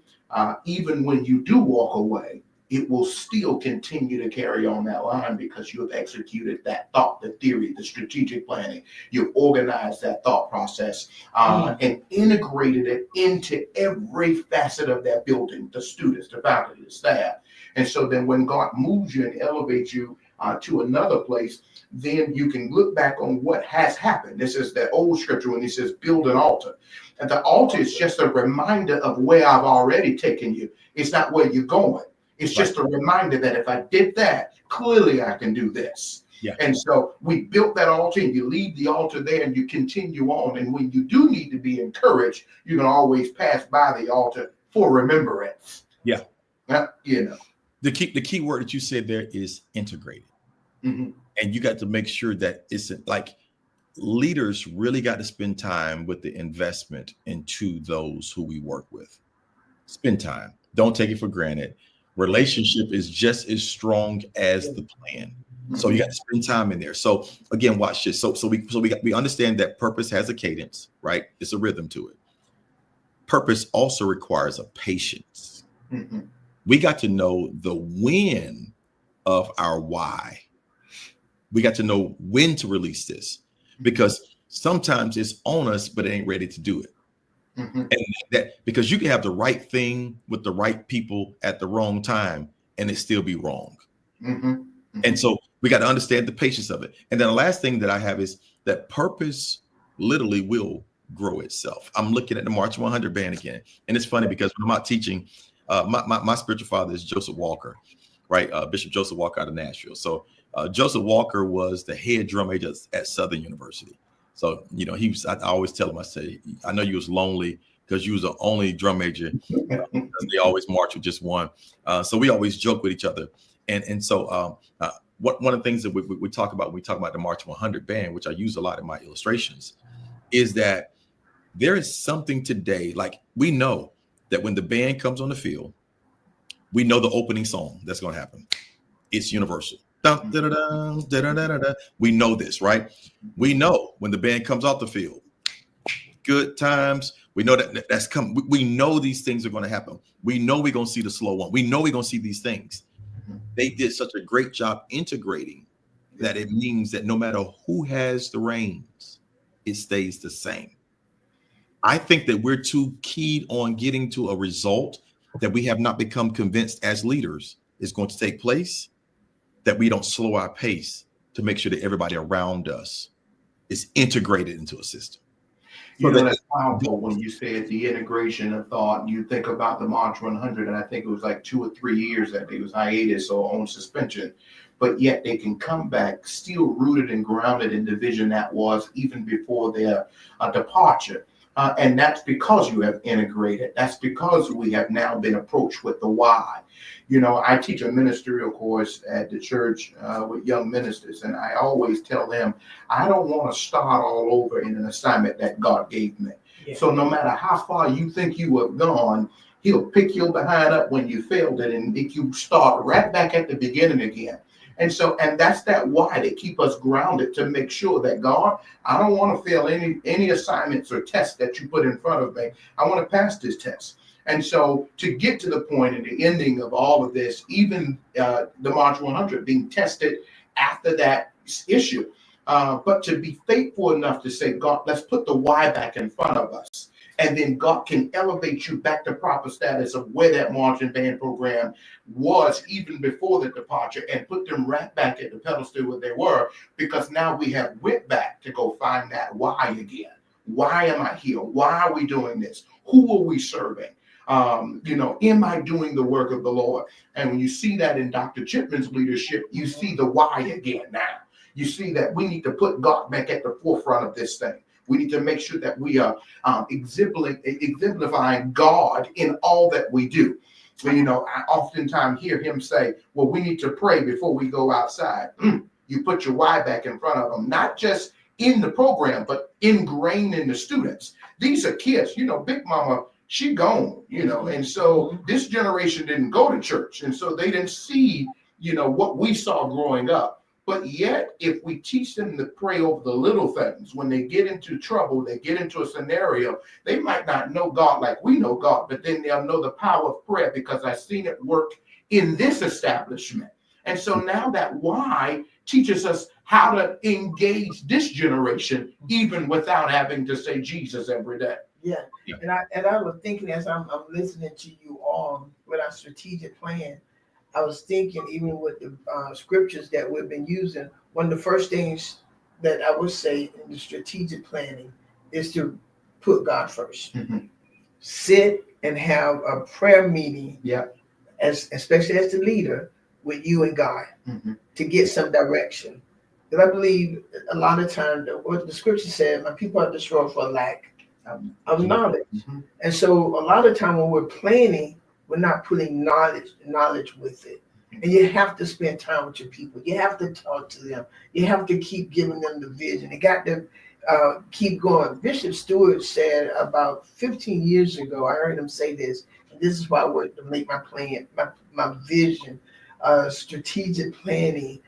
even when you do walk away, it will still continue to carry on that line because you have executed that thought, the theory, the strategic planning. You've organized that thought process and integrated it into every facet of that building, the students, the faculty, the staff. And so then when God moves you and elevates you to another place, then you can look back on what has happened. This is the old scripture when he says build an altar. And the altar is just a reminder of where I've already taken you. It's not where you're going. It's just a reminder that if I did that, clearly I can do this. Yeah. And so we built that altar and you leave the altar there and you continue on. And when you do need to be encouraged, you can always pass by the altar for remembrance. Yeah. The key word that you said there is integrated. Mm-hmm. And you got to make sure that it's like leaders really got to spend time with the investment into those who we work with. Spend time. Don't take it for granted. Relationship is just as strong as the plan. So you got to spend time in there. So again, watch this. So we understand that purpose has a cadence, right? It's a rhythm to it. Purpose also requires a patience. Mm-hmm. We got to know the when of our why. We got to know when to release this because sometimes it's on us, but it ain't ready to do it. Mm-hmm. And that because you can have the right thing with the right people at the wrong time and it still be wrong. Mm-hmm. Mm-hmm. And so we got to understand the patience of it. And then the last thing that I have is that purpose literally will grow itself. I'm looking at the March 100 band again. And it's funny because when I'm out teaching, my spiritual father is Joseph Walker, right? Bishop Joseph Walker out of Nashville. So Joseph Walker was the head drum major at Southern University. So, I always tell him, I say, I know you was lonely because you was the only drum major. They always march with just one. So we always joke with each other. And so one of the things that we talk about when we talk about the March 100 band, which I use a lot in my illustrations, is that There is something today, like we know that when the band comes on the field, we know the opening song that's going to happen. It's universal. Dun, da, da, da, da, da, da, da. We know this, right? We know when the band comes off the field, good times. We know that's coming. We know these things are going to happen. We know we're going to see the slow one. We know we're going to see these things. They did such a great job integrating that it means that no matter who has the reins, it stays the same. I think that we're too keyed on getting to a result that we have not become convinced as leaders is going to take place, that we don't slow our pace to make sure that everybody around us is integrated into a system. You know, that's powerful when you said the integration of thought. You think about the March 100, and I think it was like 2 or 3 years that they was hiatus or on suspension, but yet they can come back still rooted and grounded in the vision that was even before their departure. And that's because you have integrated. That's because we have now been approached with the why. You know, I teach a ministerial course at the church with young ministers, and I always tell them, I don't want to start all over in an assignment that God gave me. Yeah. So no matter how far you think you have gone, he'll pick your behind up when you failed it and make you start right back at the beginning again. And that's that why they keep us grounded, to make sure that God, I don't want to fail any assignments or tests that you put in front of me. I want to pass this test. And so to get to the point and the ending of all of this, even the March 100 being tested after that issue, but to be faithful enough to say, God, let's put the why back in front of us. And then God can elevate you back to proper status of where that marching band program was even before the departure, and put them right back at the pedestal where they were, because now we have went back to go find that why again. Why am I here? Why are we doing this? Who are we serving? Am I doing the work of the Lord? And when you see that in Dr. Chipman's leadership, you see the why again now. You see that we need to put God back at the forefront of this thing. We need to make sure that we are exemplifying God in all that we do. So, I oftentimes hear him say, well, we need to pray before we go outside. You put your why back in front of them, not just in the program, but ingrained in the students. These are kids, Big Mama, she gone, and so this generation didn't go to church. And so they didn't see, what we saw growing up. But yet, if we teach them to pray over the little things, when they get into trouble, they get into a scenario, they might not know God like we know God, but then they'll know the power of prayer because I've seen it work in this establishment. And so now that why teaches us how to engage this generation, even without having to say Jesus every day. Yeah. And I was thinking as I'm listening to you all with our strategic plan, I was thinking, even with the scriptures that we've been using, one of the first things that I would say in the strategic planning is to put God first. Mm-hmm. Sit and have a prayer meeting, especially as the leader, with you and God, to get some direction. Because I believe a lot of times, what the scripture said, my people are destroyed for lack of knowledge. Mm-hmm. And so a lot of time when we're planning, we're not putting knowledge with it. And you have to spend time with your people. You have to talk to them. You have to keep giving them the vision. You got to keep going. Bishop Stewart said about 15 years ago, I heard him say this, and this is why I work to make my plan, my vision, strategic planning,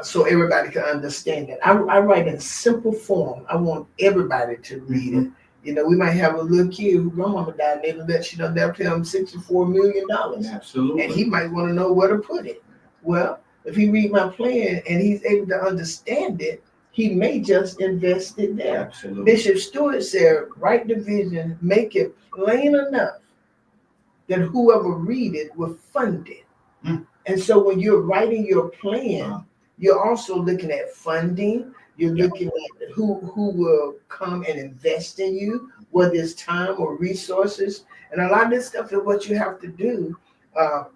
so everybody can understand it. I write in simple form. I want everybody to read it. We might have a little kid who grandmama died, and they let they'll pay him $64 million. Absolutely. And he might want to know where to put it. Well, if he read my plan and he's able to understand it, he may just invest it there. Absolutely. Bishop Stewart said, write the vision, make it plain enough that whoever read it will fund it. And so when you're writing your plan, you're also looking at funding. You're looking at who will come and invest in you, whether it's time or resources. And a lot of this stuff is what you have to do.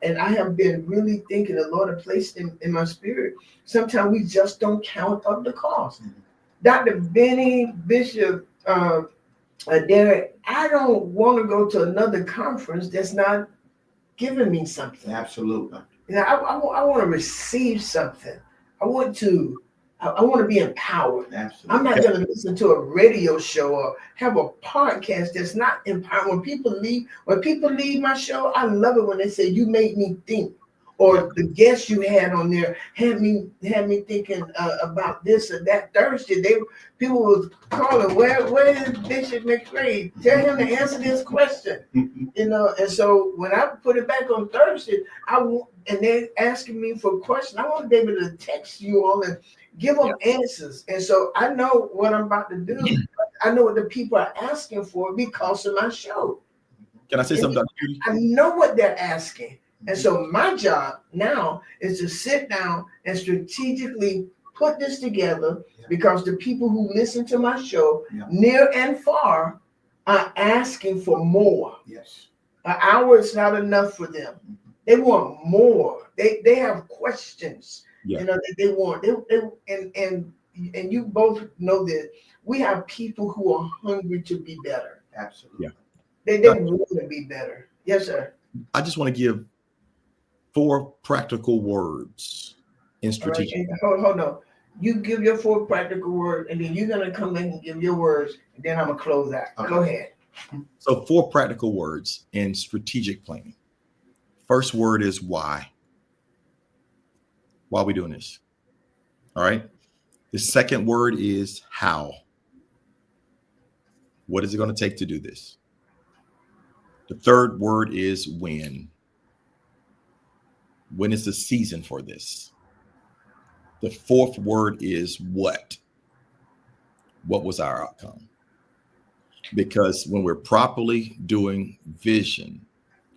And I have been really thinking, the Lord has placed in my spirit, sometimes we just don't count up the cost. Dr. Benny, Bishop Derek, I don't want to go to another conference that's not giving me something. Absolutely. I want to receive something. I want to I want to be empowered. Absolutely. I'm not going to listen to a radio show or have a podcast that's not empowering. When people leave my show, I love it when they say, "You made me think," or the guests you had on there had me thinking about this or that. Thursday, people was calling, where is Bishop McCray? Tell him to answer this question. And so when I put it back on Thursday, and they're asking me for questions, I want to be able to text you all and give them answers. And so I know what I'm about to do. I know what the people are asking for because of my show. Can I say something, Dr. Judy? I know what they're asking. And so my job now is to sit down and strategically put this together because the people who listen to my show, near and far, are asking for more. Yes. An hour is not enough for them. They want more. They have questions. That they want. And you both know that we have people who are hungry to be better. Absolutely. They want to be better. Yes, sir. I just want to give 4 practical words in strategic. Right. Hold on. You give your 4 practical words, and then you're gonna come in and give your words, and then I'm gonna close out. Okay. Go ahead. So 4 practical words in strategic planning. First word is why. Why are we doing this? All right. The second word is how. What is it going to take to do this? The third word is when. When is the season for this? The fourth word is what. What was our outcome? Because when we're properly doing vision,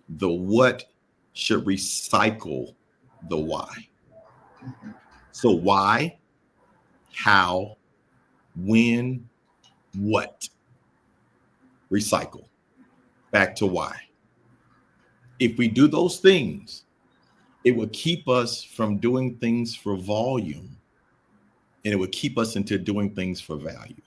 the what should recycle the why. So why, how, when, what? Recycle. Back to why. If we do those things, it will keep us from doing things for volume, and it will keep us into doing things for value.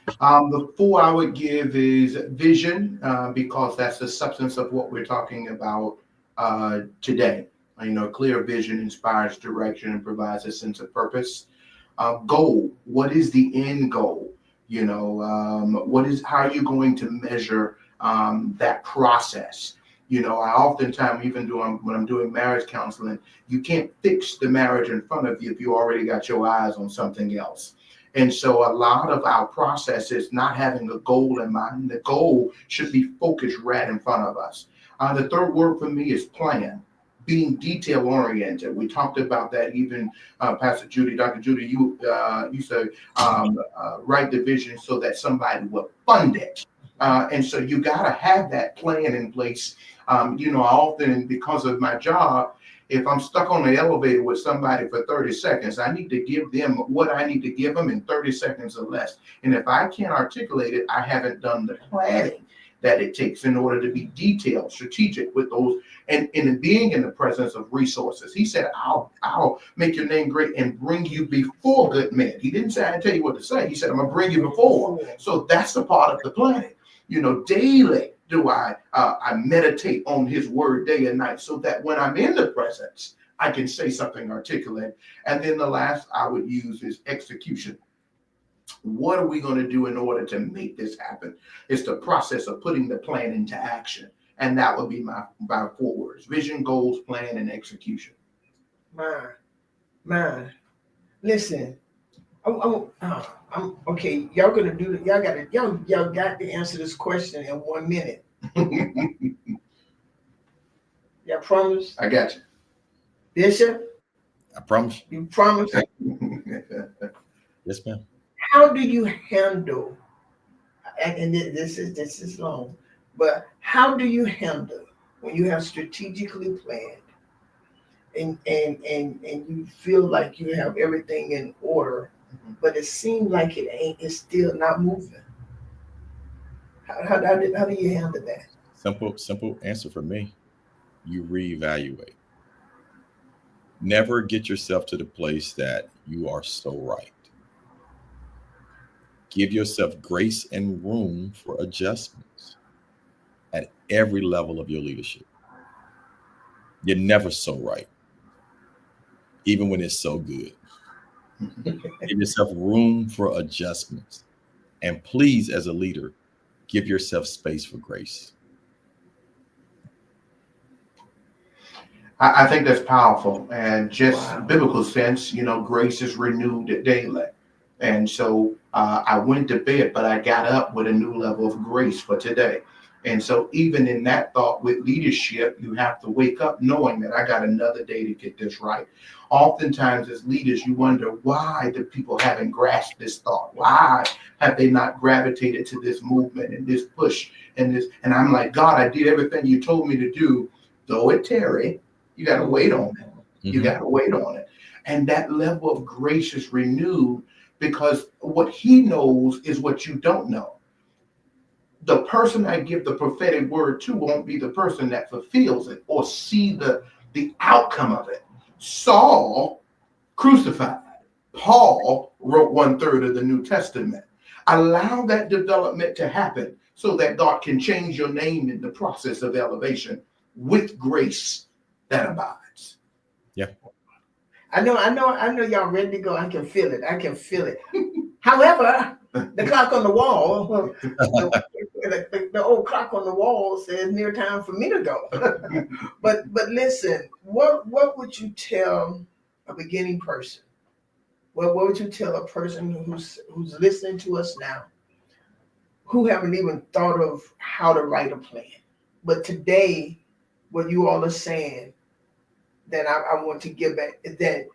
The 4 I would give is vision, because that's the substance of what we're talking about today. Clear vision inspires direction and provides a sense of purpose. Goal. What is the end goal? How are you going to measure that process? I oftentimes, even when I'm doing marriage counseling, you can't fix the marriage in front of you if you already got your eyes on something else. And so a lot of our process is not having a goal in mind. The goal should be focused right in front of us. The third word for me is plan, being detail oriented. We talked about that even, Pastor Judy, Dr. Judy, you said write the vision so that somebody will fund it. And so you got to have that plan in place. I often, because of my job, if I'm stuck on the elevator with somebody for 30 seconds, I need to give them what I need to give them in 30 seconds or less. And if I can't articulate it, I haven't done the planning that it takes in order to be detailed, strategic with those, and being in the presence of resources. He said, I'll make your name great and bring you before good men. He didn't say, I tell you what to say. He said, I'm going to bring you before. So that's the part of the planning. Daily do I meditate on his word day and night so that when I'm in the presence, I can say something articulate. And then the last I would use is execution. What are we going to do in order to make this happen? It's the process of putting the plan into action. And that would be my 4 words: vision, goals, plan, and execution. Man, listen, I'm okay. Y'all gonna do it. Y'all got to answer this question in 1 minute. Y'all promise? I got you. Bishop? I promise. You promise? Yes, ma'am. How do you handle, and this is long, but how do you handle when you have strategically planned and you feel like you have everything in order, but it seems like it's still not moving? How do you handle that? Simple answer for me. You reevaluate. Never get yourself to the place that you are so right. Give yourself grace and room for adjustments at every level of your leadership. You're never so right. even when it's so good. Give yourself room for adjustments. And please, as a leader, give yourself space for grace. I think that's powerful, and just biblical sense, grace is renewed daily. And so I went to bed, but I got up with a new level of grace for today. And so even in that thought with leadership, you have to wake up knowing that I got another day to get this right. Oftentimes as leaders, you wonder, why do people haven't grasped this thought? Why have they not gravitated to this movement and this push and this? And I'm like, God, I did everything you told me to do, though it tarry. You got to wait on it. You got to wait on it. And that level of grace is renewed because what he knows is what you don't know. The person I give the prophetic word to won't be the person that fulfills it or see the outcome of it. Saul crucified. Paul wrote 1/3 of the New Testament. Allow that development to happen so that God can change your name in the process of elevation with grace that abides. Yeah. I know y'all ready to go. I can feel it. However, the clock on the wall, the old clock on the wall says near time for me to go. but listen, what would you tell a beginning person? What would you tell a person who's listening to us now, who haven't even thought of how to write a plan? But today, what you all are saying that I want to give back is that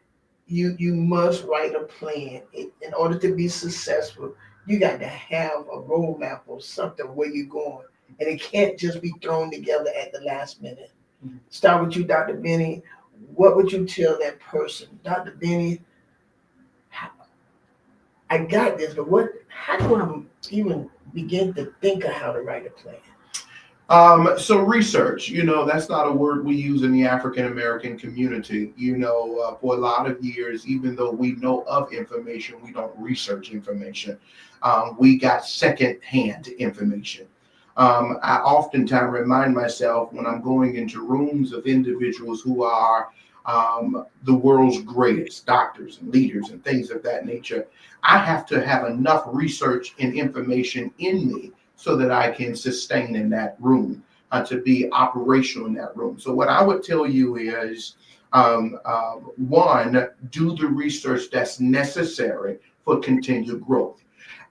you must write a plan. In order to be successful, you got to have a roadmap or something where you're going. And it can't just be thrown together at the last minute. Start with you, Dr. Benny. What would you tell that person? Dr. Benny, I got this, but how do I even begin to think of how to write a plan? So research, that's not a word we use in the African American community. For a lot of years, even though we know of information, we don't research information. We got secondhand information. I oftentimes remind myself when I'm going into rooms of individuals who are the world's greatest doctors and leaders and things of that nature, I have to have enough research and information in me so that I can sustain in that room, to be operational in that room. So what I would tell you is, one, do the research that's necessary for continued growth.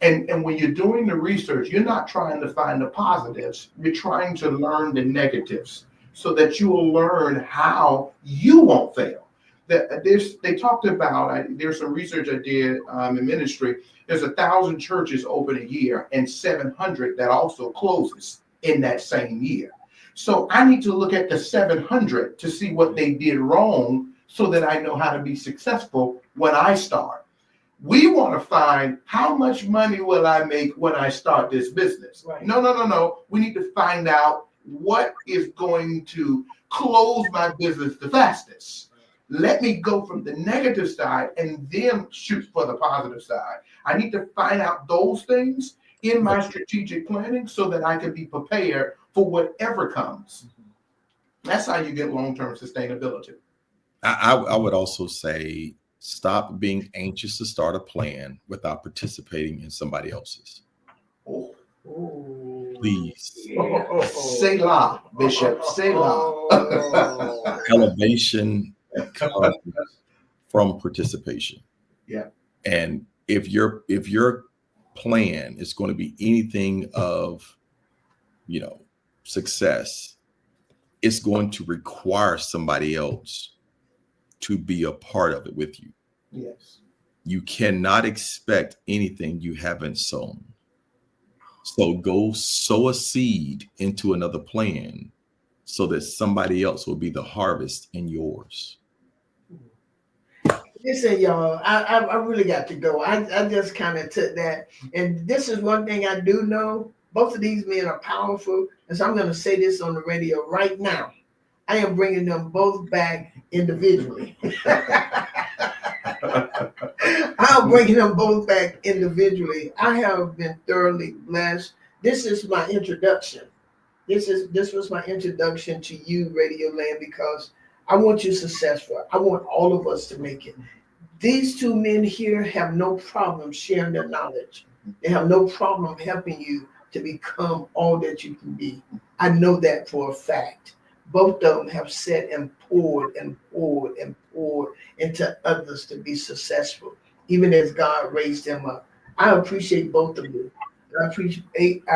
And when you're doing the research, you're not trying to find the positives, you're trying to learn the negatives so that you will learn how you won't fail. They talked about, there's some research I did in ministry. There's 1,000 churches open a year and 700 that also closes in that same year. So I need to look at the 700 to see what they did wrong so that I know how to be successful when I start. We want to find how much money will I make when I start this business. Right. No. We need to find out what is going to close my business the fastest. Let me go from the negative side and then shoot for the positive side. I need to find out those things in my strategic planning so that I can be prepared for whatever comes. That's how you get long-term sustainability. I would also say, stop being anxious to start a plan without participating in somebody else's. Oh. Please. Selah, Bishop. Selah. Elevation comes from participation. Yeah. And if your plan is going to be anything of, success, it's going to require somebody else to be a part of it with you. Yes. You cannot expect anything you haven't sown. So go sow a seed into another plan so that somebody else will be the harvest in yours. Listen, y'all, I really got to go. I just kind of took that. And this is one thing I do know. Both of these men are powerful. And so I'm going to say this on the radio right now. I am bringing them both back individually. I'm bringing them both back individually. I have been thoroughly blessed. This is my introduction. This was my introduction to you, Radio Land, because I want you successful. I want all of us to make it. These two men here have no problem sharing their knowledge. They have no problem helping you to become all that you can be. I know that for a fact. Both of them have set and poured and poured and poured into others to be successful, even as God raised them up. I appreciate both of you. I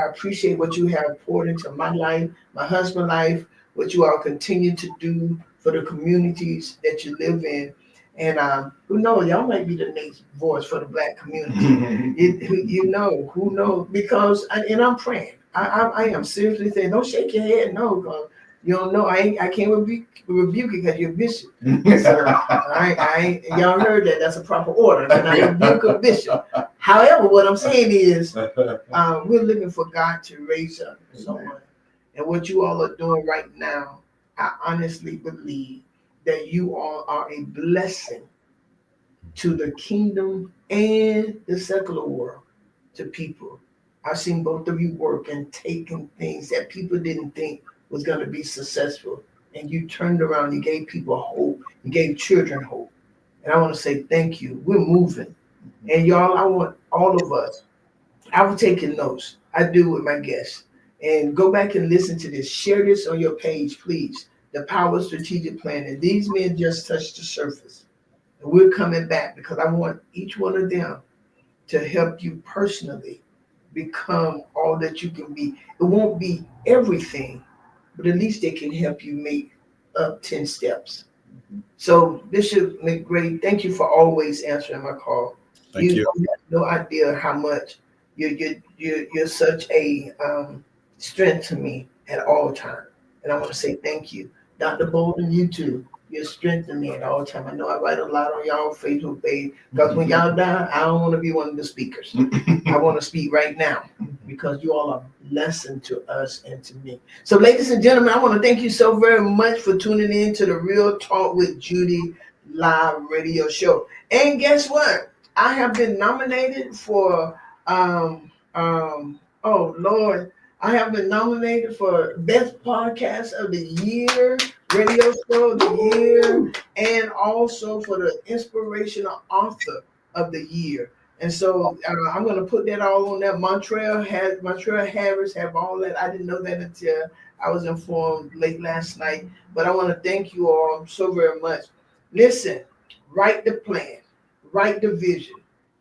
appreciate what you have poured into my life, my husband's life, what you all continue to do for the communities that you live in. And who knows, y'all might be the next voice for the Black community. Who knows? Because, and I'm praying. I am seriously saying, don't shake your head, no, because you don't know. I can't rebuke it because you're a bishop. So y'all heard that. That's a proper order. And I rebuke a bishop. However, what I'm saying is, we're looking for God to raise up someone. And what you all are doing right now, I honestly believe that you all are a blessing to the kingdom and the secular world, to people. I've seen both of you work and taking things that people didn't think was going to be successful, and you turned around, you gave people hope, you gave children hope. And I want to say thank you. We're moving. And y'all, I want all of us, I was taking notes. I do with my guests. And go back and listen to this. Share this on your page, please. The Power of Strategic Planning. These men just touched the surface. And we're coming back because I want each one of them to help you personally become all that you can be. It won't be everything, but at least they can help you make up 10 steps. So Bishop McGray, thank you for always answering my call. Thank you. You have no idea how much you're such a strength to me at all times. And I want to say thank you. Dr. Bolden, you too. You're strengthening me at all time. I know I write a lot on y'all Facebook page because when y'all die, I don't want to be one of the speakers. I want to speak right now because you all are a lesson to us and to me. So ladies and gentlemen, I want to thank you so very much for tuning in to the Real Talk with Judy live radio show. And guess what? I have been nominated for, oh Lord, I have been nominated for Best Podcast of the Year, Radio Show of the Year, and also for the Inspirational Author of the Year. And so I'm going to put that all on there. Montreal Harris have all that. I didn't know that until I was informed late last night. But I want to thank you all so very much. Listen, write the plan, write the vision,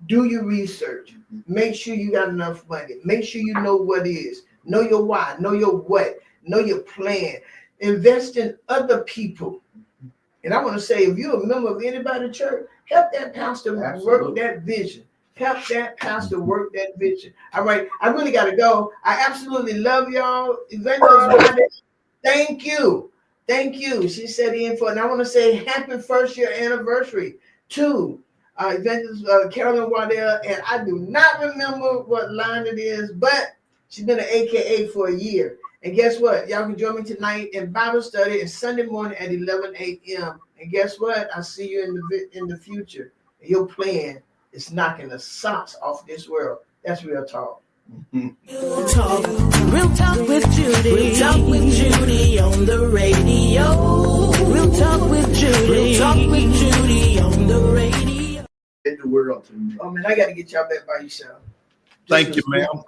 do your research, make sure you got enough money, make sure you know what it is. Know your why, know your what, know your plan. Invest in other people. And I want to say, if you're a member of anybody's church, help that pastor work that vision. Help that pastor work that vision. All right, I really got to go. I absolutely love y'all. Evangelist, thank you. Thank you. She said in for, and I want to say happy first year anniversary to Evangelist Carolyn Waddell. And I do not remember what line it is, but she's been an AKA for a year. And guess what? Y'all can join me tonight in Bible study and Sunday morning at 11 a.m. And guess what? I'll see you in the future. Your plan is knocking the socks off this world. That's real talk. Real talk with Judy. Real talk with Judy on the radio. Real talk with Judy. Real talk with Judy on the radio. The world to me. Oh man, I got to get y'all back by yourself. Thank you, ma'am.